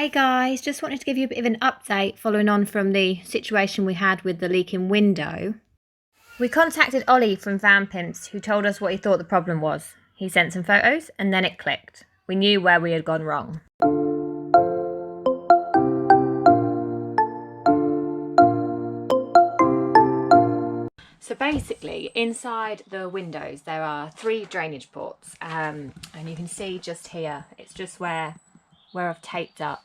Hey guys, just wanted to give you a bit of an update following on from the situation we had with the leaking window. We contacted Ollie from Pimps, who told us what he thought the problem was. He sent some photos and then it clicked. We knew where we had gone wrong. So basically, inside the windows there are 3 drainage ports, and you can see just here, it's just where I've taped up.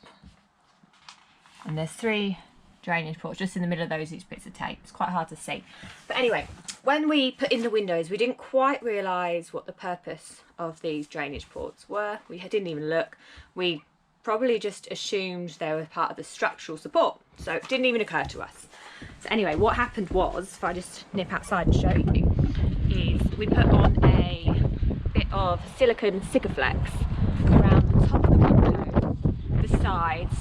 And there's 3 drainage ports just in the middle of those each bits of tape. It's quite hard to see. But anyway, when we put in the windows, we didn't quite realise what the purpose of these drainage ports were. We didn't even look. We probably just assumed they were part of the structural support. So it didn't even occur to us. So anyway, what happened was, if I just nip outside and show you, is we put on a bit of silicone Sikaflex around the top of the window, the sides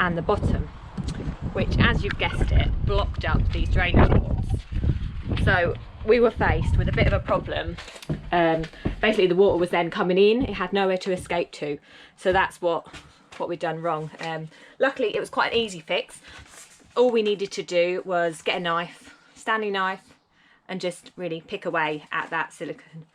and the bottom, which, as you've guessed it, blocked up these drainage ports. So we were faced with a bit of a problem. Basically the water was then coming in, it had nowhere to escape to. So that's what we'd done wrong. Luckily it was quite an easy fix. All we needed to do was get a knife, standing knife, and just really pick away at that silicone.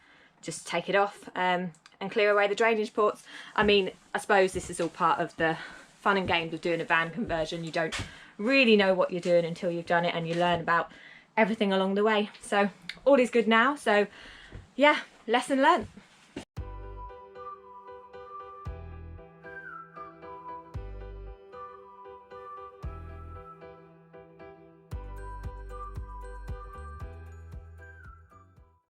Just take it off and clear away the drainage ports. I mean, I suppose this is all part of the fun and games of doing a van conversion. You don't really know what you're doing until you've done it, and you learn about everything along the way. So all is good now. So yeah, lesson learnt.